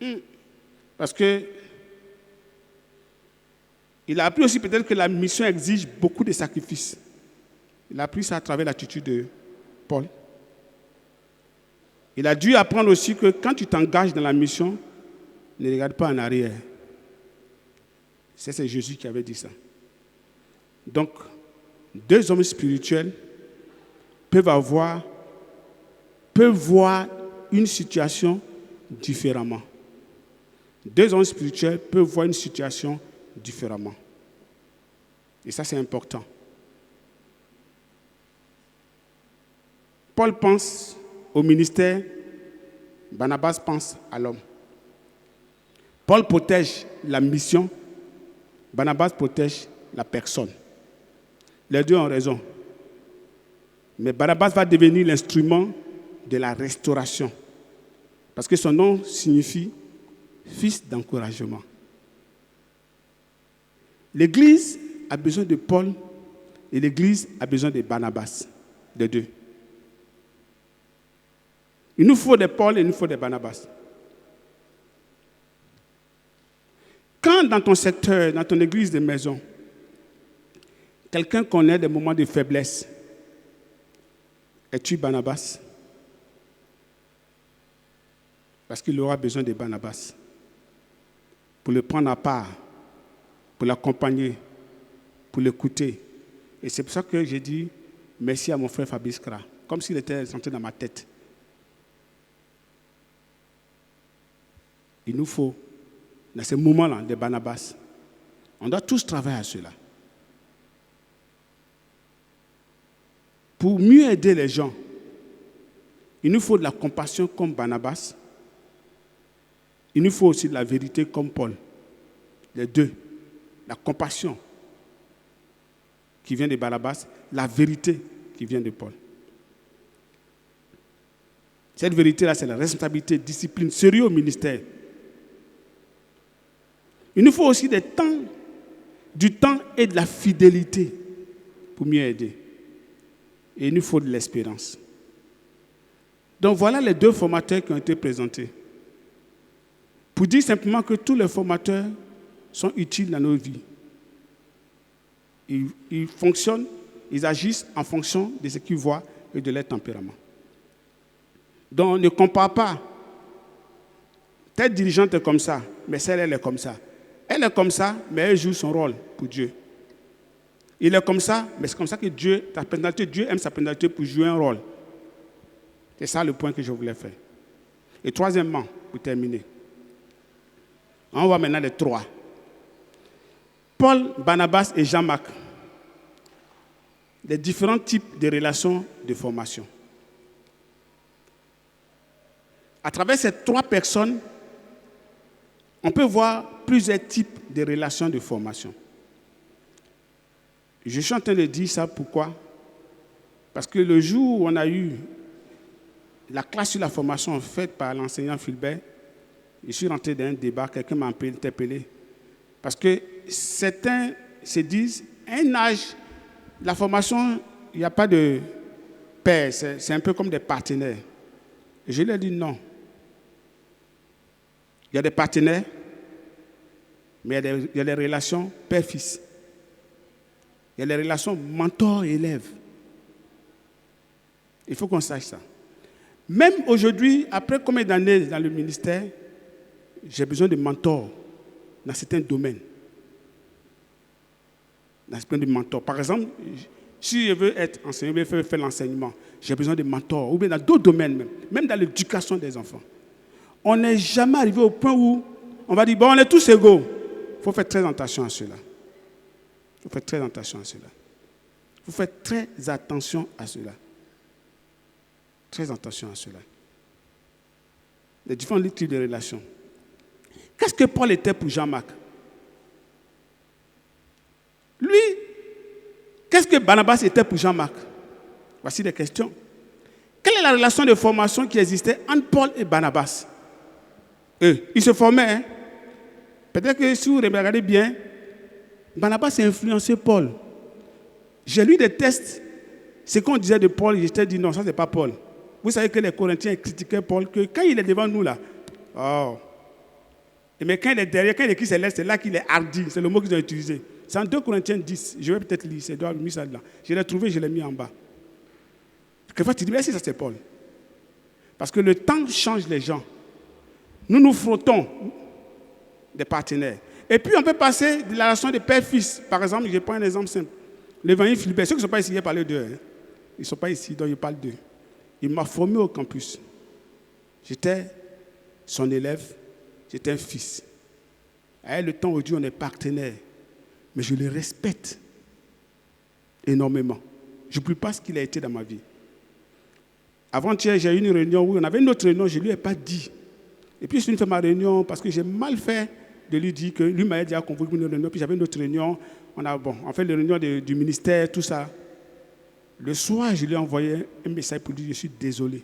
parce que il a appris aussi peut-être que la mission exige beaucoup de sacrifices. Il a appris ça à travers l'attitude de Paul. Il a dû apprendre aussi que quand tu t'engages dans la mission, ne regarde pas en arrière. C'est Jésus qui avait dit ça. Donc, deux hommes spirituels peuvent voir une situation différemment. Deux hommes spirituels peuvent voir une situation différemment. Et ça, c'est important. Paul pense au ministère, Barnabas pense à l'homme. Paul protège la mission, Barnabas protège la personne. Les deux ont raison. Mais Barnabas va devenir l'instrument de la restauration. Parce que son nom signifie fils d'encouragement. L'Église a besoin de Paul et l'Église a besoin de Barnabas, des deux. Il nous faut des Paul et il nous faut des Barnabas. Quand dans ton secteur, dans ton église de maison, quelqu'un connaît des moments de faiblesse, es-tu Barnabas? Parce qu'il aura besoin de Barnabas pour le prendre à part, pour l'accompagner, pour l'écouter. Et c'est pour ça que j'ai dit merci à mon frère Fabrice Kra, comme s'il était rentré dans ma tête. Il nous faut, dans ces moments-là, des Barnabas. On doit tous travailler à cela. Pour mieux aider les gens, il nous faut de la compassion comme Barnabas. Il nous faut aussi de la vérité comme Paul. Les deux. La compassion qui vient de Barnabas, la vérité qui vient de Paul. Cette vérité-là, c'est la responsabilité, discipline, sérieux au ministère. Il nous faut aussi du temps et de la fidélité pour mieux aider. Et il nous faut de l'espérance. Donc voilà les deux formateurs qui ont été présentés. Pour dire simplement que tous les formateurs sont utiles dans nos vies. Ils fonctionnent, ils agissent en fonction de ce qu'ils voient et de leur tempérament. Donc ne compare pas. Telle dirigeante est comme ça, mais celle, elle est comme ça. Elle est comme ça, mais elle joue son rôle pour Dieu. Il est comme ça, mais c'est comme ça que Dieu aime sa personnalité pour jouer un rôle. C'est ça le point que je voulais faire. Et troisièmement, pour terminer, on voit maintenant les trois. Paul, Barnabas et Jean-Marc. Les différents types de relations de formation. À travers ces 3 personnes, on peut voir plusieurs types de relations de formation. Je suis en train de dire ça pourquoi? Parce que le jour où on a eu la classe sur la formation faite par l'enseignant Fulbert, je suis rentré dans un débat, quelqu'un m'a interpellé. Parce que certains se disent, à un âge, la formation, il n'y a pas de père, c'est un peu comme des partenaires. Et je lui ai dit non. Il y a des partenaires, mais il y a des relations père-fils. Il y a les relations mentor-élève. Il faut qu'on sache ça. Même aujourd'hui, après combien d'années dans le ministère, j'ai besoin de mentors dans certains domaines. Dans certains mentors. Par exemple, si je veux être enseignant, je veux faire l'enseignement, j'ai besoin de mentors. Ou bien dans d'autres domaines même dans l'éducation des enfants. On n'est jamais arrivé au point où on va dire, bon, on est tous égaux. Il faut faire très attention à cela. Il faut faire très attention à cela. Il faut faire très attention à cela. Très attention à cela. Les différents types de relations. Qu'est-ce que Paul était pour Jean-Marc? Lui, qu'est-ce que Barnabas était pour Jean-Marc? Voici des questions. Quelle est la relation de formation qui existait entre Paul et Barnabas? Ils se formaient. Hein? Peut-être que si vous regardez bien, Barnabas a influencé Paul. J'ai lu des textes. Ce qu'on disait de Paul, j'étais dit non, ça c'est pas Paul. Vous savez que les Corinthiens critiquaient Paul, que quand il est devant nous là, oh. Mais quand il est derrière, quand il écrit ses lettres, c'est là qu'il est hardi. C'est le mot qu'ils ont utilisé. C'est en 2 Corinthiens 10. Je vais peut-être lire, c'est doit mis ça là. Je l'ai trouvé, je l'ai mis en bas. Quelquefois tu dis, mais si ça c'est Paul. Parce que le temps change les gens. Nous nous frottons des partenaires. Et puis on peut passer de la relation de père-fils. Par exemple, je prends un exemple simple. L'évangile Philibert, ceux qui ne sont pas ici, ils parlent d'eux. Hein. Ils ne sont pas ici, donc ils parlent d'eux. Il m'a formé au campus. J'étais son élève, j'étais un fils. À le temps aujourd'hui, on est partenaires. Mais je le respecte énormément. Je n'oublie pas ce qu'il a été dans ma vie. Avant-hier, j'ai eu une réunion où on avait une autre réunion, je ne lui ai pas dit. Et puis je suis venu faire ma réunion parce que j'ai mal fait de lui dire que lui m'a dit à convoquer une réunion. Puis j'avais une autre réunion. On fait les réunions du ministère, tout ça. Le soir, je lui ai envoyé un message pour lui dire je suis désolé.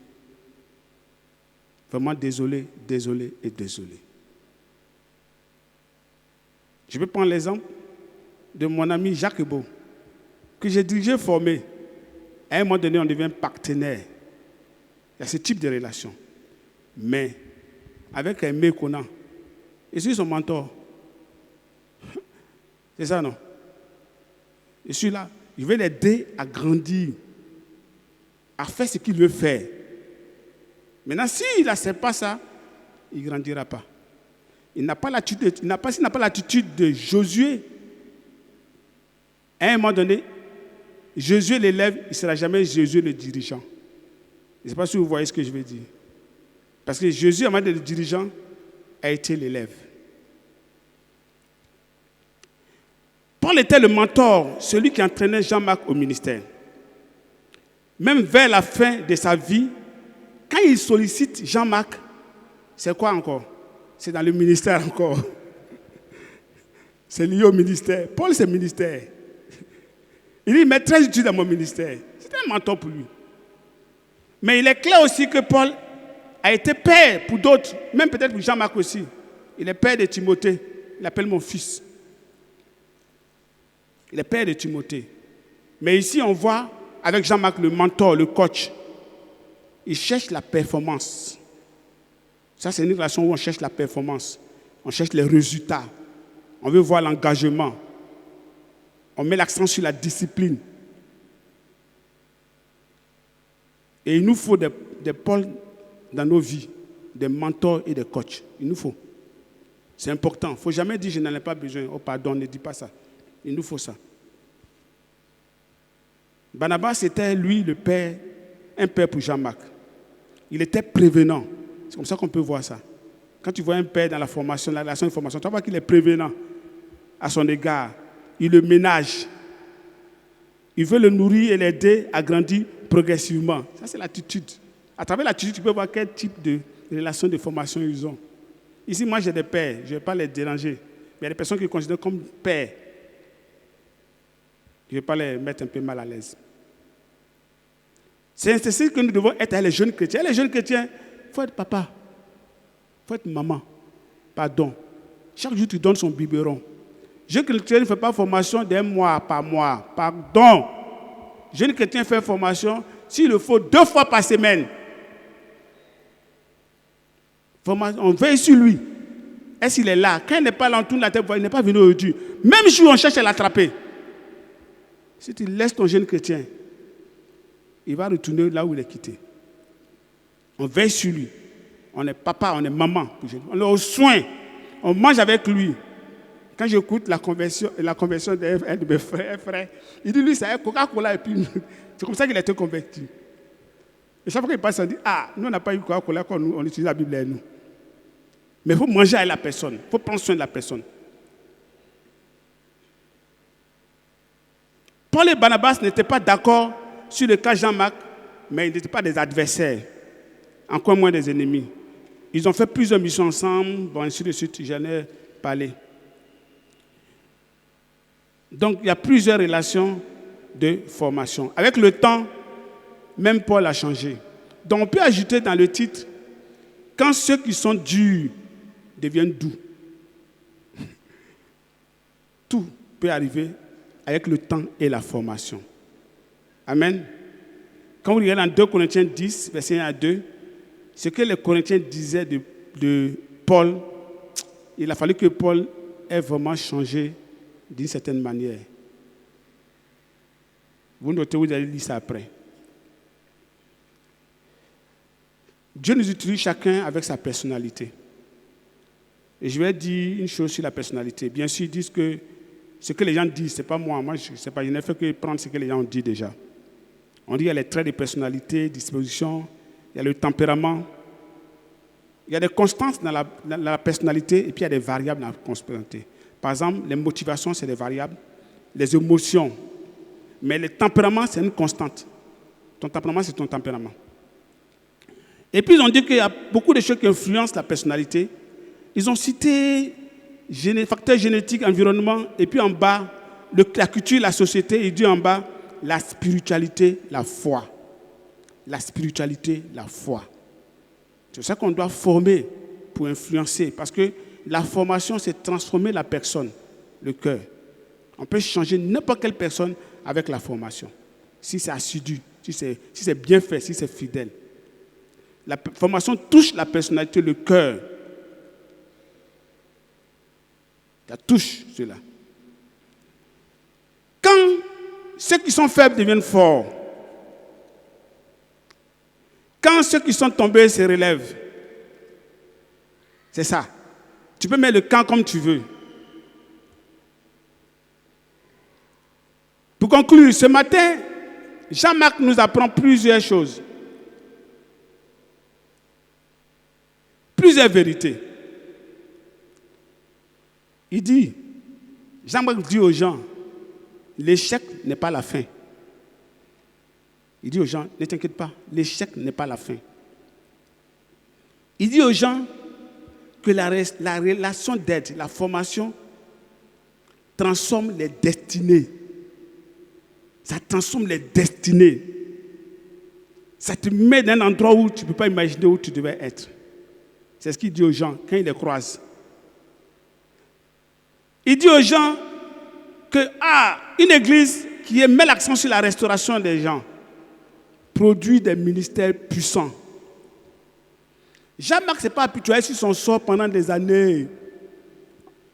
Vraiment désolé, désolé et désolé. Je vais prendre l'exemple de mon ami Jacques Beau, que j'ai dirigé, formé. À un moment donné, on devient partenaire. Il y a ce type de relation. Mais, avec un mec qu'on a, je suis son mentor. C'est ça, non? Je suis là. Je vais l'aider à grandir, à faire ce qu'il veut faire. Maintenant, s'il n'accepte pas ça, il ne grandira pas. S'il n'a pas l'attitude de Josué, à un moment donné, Josué l'élève, il ne sera jamais Josué le dirigeant. Je ne sais pas si vous voyez ce que je veux dire. Parce que Josué, avant d'être le dirigeant, a été l'élève. Paul était le mentor, celui qui entraînait Jean-Marc au ministère. Même vers la fin de sa vie, quand il sollicite Jean-Marc, c'est quoi encore? C'est dans le ministère encore. C'est lié au ministère. Paul, c'est ministère. Il dit, mais très utile dans mon ministère. C'était un mentor pour lui. Mais il est clair aussi que Paul a été père pour d'autres, même peut-être pour Jean-Marc aussi. Il est père de Timothée. Il appelle mon fils. Il est père de Timothée. Mais ici, on voit, avec Jean-Marc, le mentor, le coach, il cherche la performance. Ça, c'est une relation où on cherche la performance. On cherche les résultats. On veut voir l'engagement. On met l'accent sur la discipline. Et il nous faut des pôles dans nos vies, des mentors et des coachs. Il nous faut. C'est important. Il ne faut jamais dire je n'en ai pas besoin. Oh pardon, ne dis pas ça. Il nous faut ça. Barnabas était, lui, le père, un père pour Jean-Marc. Il était prévenant. C'est comme ça qu'on peut voir ça. Quand tu vois un père dans la formation, la relation de formation, tu vas voir qu'il est prévenant à son égard. Il le ménage. Il veut le nourrir et l'aider à grandir progressivement. Ça, c'est l'attitude. À travers l'attitude, tu peux voir quel type de relations de formation ils ont. Ici, moi, j'ai des pères, je ne vais pas les déranger. Mais il y a des personnes qui les considèrent comme pères. Je ne vais pas les mettre un peu mal à l'aise. C'est ainsi que nous devons être les jeunes chrétiens. Les jeunes chrétiens, il faut être papa, il faut être maman. Pardon. Chaque jour, tu donnes son biberon. Jeune chrétien ne fait pas formation d'un mois par mois. Pardon. Jeune chrétien fait formation, s'il le faut, 2 fois par semaine. On veille sur lui. Est-ce qu'il est là? Quand il n'est pas là, on tourne la tête, il n'est pas venu aujourd'hui. Même si on cherche à l'attraper. Si tu laisses ton jeune chrétien, il va retourner là où il est quitté. On veille sur lui. On est papa, on est maman. On est au soin. On mange avec lui. Quand j'écoute la conversion d'un de mes frères, il dit lui, c'est un Coca-Cola et puis c'est comme ça qu'il a été converti. Et chaque fois qu'il passe, on dit, nous on n'a pas eu Coca-Cola quand on utilise la Bible avec nous. Mais il faut manger avec la personne, il faut prendre soin de la personne. Paul et Barnabas n'étaient pas d'accord sur le cas Jean-Marc, mais ils n'étaient pas des adversaires, encore moins des ennemis. Ils ont fait plusieurs missions ensemble, ainsi de suite, j'en ai parlé. Donc, il y a plusieurs relations de formation. Avec le temps, même Paul a changé. Donc, on peut ajouter dans le titre, quand ceux qui sont durs deviennent doux. Tout peut arriver avec le temps et la formation. Amen. Quand vous regardez dans 2 Corinthiens 10, verset 1 à 2, ce que les Corinthiens disaient de Paul, il a fallu que Paul ait vraiment changé d'une certaine manière. Vous notez, vous allez lire ça après. Dieu nous utilise chacun avec sa personnalité. Et je vais dire une chose sur la personnalité. Bien sûr, ils disent que ce que les gens disent, ce n'est pas moi. Moi, je ne sais pas, je n'ai fait que prendre ce que les gens ont dit déjà. On dit qu'il y a les traits de personnalité, disposition, il y a le tempérament. Il y a des constances dans la personnalité et puis il y a des variables dans la personnalité. Par exemple, les motivations, c'est des variables. Les émotions. Mais le tempérament, c'est une constante. Ton tempérament, c'est ton tempérament. Et puis, ils ont dit qu'il y a beaucoup de choses qui influencent la personnalité. Ils ont cité facteurs génétiques, environnement, et puis en bas, la culture, la société, et dit en bas, la spiritualité, la foi. La spiritualité, la foi. C'est ça qu'on doit former pour influencer. Parce que la formation, c'est transformer la personne, le cœur. On peut changer n'importe quelle personne avec la formation. Si c'est assidu, si c'est bien fait, si c'est fidèle. La formation touche la personnalité, le cœur. Ça touche cela. Quand ceux qui sont faibles deviennent forts, quand ceux qui sont tombés se relèvent, c'est ça. Tu peux mettre le camp comme tu veux. Pour conclure, ce matin, Jean-Marc nous apprend plusieurs choses. Plusieurs vérités. Il dit, Jean-Marc dit aux gens, l'échec n'est pas la fin. Il dit aux gens, ne t'inquiète pas, l'échec n'est pas la fin. Il dit aux gens que la relation d'aide, la formation, transforme les destinées. Ça transforme les destinées. Ça te met dans un endroit où tu ne peux pas imaginer où tu devais être. C'est ce qu'il dit aux gens quand il les croise. Il dit aux gens que une église qui met l'accent sur la restauration des gens produit des ministères puissants. Jean-Marc ne s'est pas habitué sur son sort pendant des années.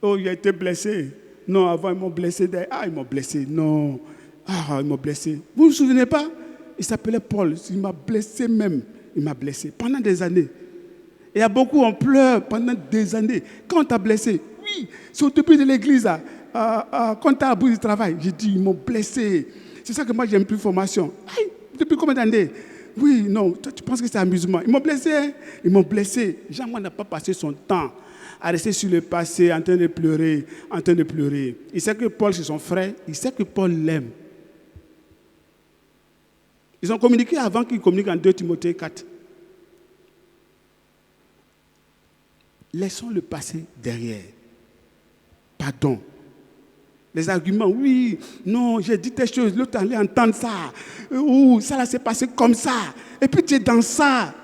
Oh, il a été blessé. Non, avant, ils m'ont blessé. Ils m'ont blessé. Non. Ils m'ont blessé. Vous ne vous souvenez pas? Il s'appelait Paul. Il m'a blessé même. Il m'a blessé pendant des années. Et il y a beaucoup, on pleure pendant des années. Quand on t'a blessé, oui, c'est au début de l'église. Quand tu as à bout du travail, j'ai dit, ils m'ont blessé. C'est ça que moi, j'aime plus formation. Depuis combien d'années? Oui, non, toi, tu penses que c'est amusement. Ils m'ont blessé. Ils m'ont blessé. Jean-Marc n'a pas passé son temps à rester sur le passé, en train de pleurer, Il sait que Paul, c'est son frère. Il sait que Paul l'aime. Ils ont communiqué avant qu'ils communiquent en 2 Timothée 4. Laissons le passé derrière. Pardon. Les arguments, oui, non, j'ai dit des choses, l'autre allait entendre ça. Ou ça là s'est passé comme ça. Et puis tu es dans ça.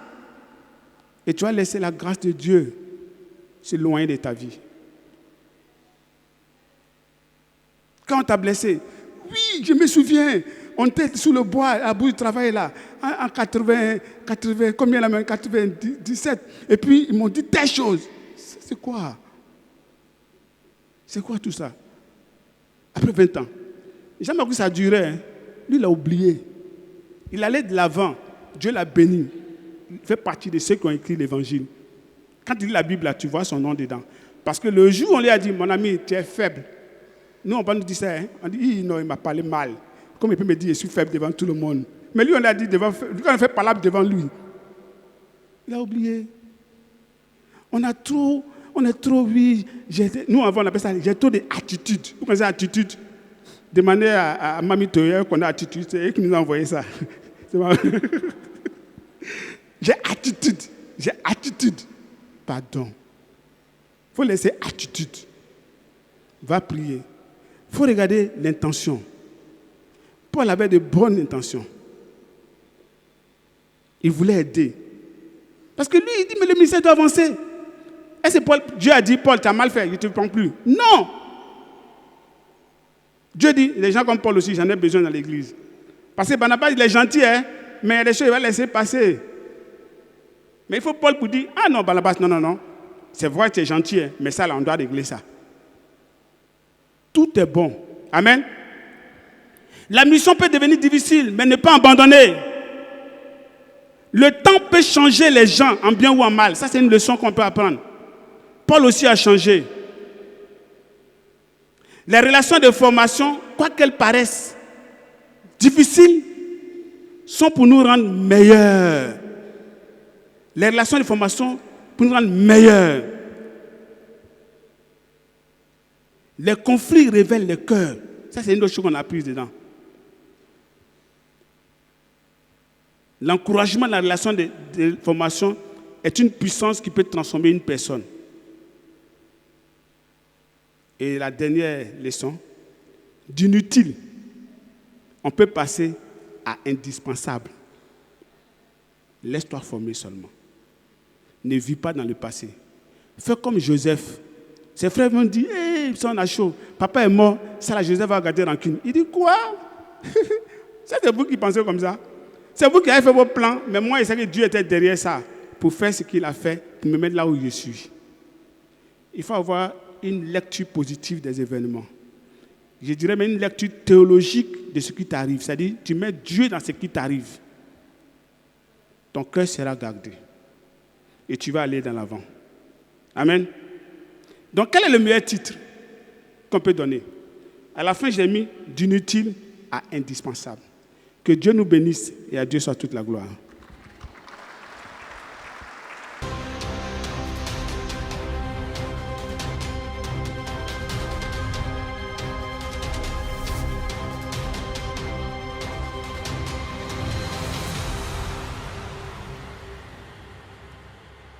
Et tu vas laisser la grâce de Dieu s'éloigner de ta vie. Quand on t'a blessé, oui, je me souviens, on était sous le bois, à bout du travail là, en 80, combien là même, 97. Et puis ils m'ont dit telle chose. C'est quoi? C'est quoi tout ça? Après 20 ans. Jamais cru que ça durait. Hein. Lui, il a oublié. Il allait de l'avant. Dieu l'a béni. Il fait partie de ceux qui ont écrit l'évangile. Quand tu lis la Bible, là, tu vois son nom dedans. Parce que le jour où on lui a dit, mon ami, tu es faible. Nous, on va nous dire ça. Hein? On dit, non, il m'a parlé mal. Comme il peut me dire, je suis faible devant tout le monde. Mais lui, on l'a dit, quand on fait parlable devant lui, il a oublié. On est trop, oui. Nous, avant, on appelle ça, j'ai trop d'attitude. Vous connaissez l'attitude? Demandez à Mamie Toya qu'on a attitude. C'est elle qui nous a envoyé ça. J'ai attitude. Pardon. Il faut laisser attitude. Va prier. Il faut regarder l'intention. Paul avait de bonnes intentions. Il voulait aider. Parce que lui, il dit, mais le ministère doit avancer. Est-ce que Dieu a dit, Paul, tu as mal fait, je ne te prends plus? Non. Dieu dit, les gens comme Paul aussi, j'en ai besoin dans l'église. Parce que Barnabas, il est gentil, hein, mais il y a des choses qu'il va laisser passer. Mais il faut Paul pour dire, ah non, Barnabas, non. C'est vrai que tu es gentil, hein, mais ça, là, on doit régler ça. Tout est bon. Amen. La mission peut devenir difficile, mais ne pas abandonner. Le temps peut changer les gens en bien ou en mal. Ça, c'est une leçon qu'on peut apprendre. Paul aussi a changé. Les relations de formation, quoi qu'elles paraissent difficiles, sont pour nous rendre meilleurs. Les relations de formation pour nous rendre meilleurs. Les conflits révèlent le cœur. Ça, c'est une autre chose qu'on a prise dedans. L'encouragement de la relation de formation est une puissance qui peut transformer une personne. Et la dernière leçon, d'inutile, on peut passer à indispensable. Laisse-toi former seulement. Ne vis pas dans le passé. Fais comme Joseph. Ses frères m'ont dit, hey, ça on a chaud. Papa est mort, ça là, Joseph va garder rancune. Il dit, quoi? Ça, c'est vous qui pensez comme ça. C'est vous qui avez fait vos plans, mais moi, je sais que Dieu était derrière ça pour faire ce qu'il a fait, pour me mettre là où je suis. Il faut avoir une lecture positive des événements. Je dirais même une lecture théologique de ce qui t'arrive. C'est-à-dire, tu mets Dieu dans ce qui t'arrive. Ton cœur sera gardé. Et tu vas aller dans l'avant. Amen. Donc, quel est le meilleur titre qu'on peut donner? À la fin, j'ai mis d'inutile à indispensable. Que Dieu nous bénisse et à Dieu soit toute la gloire.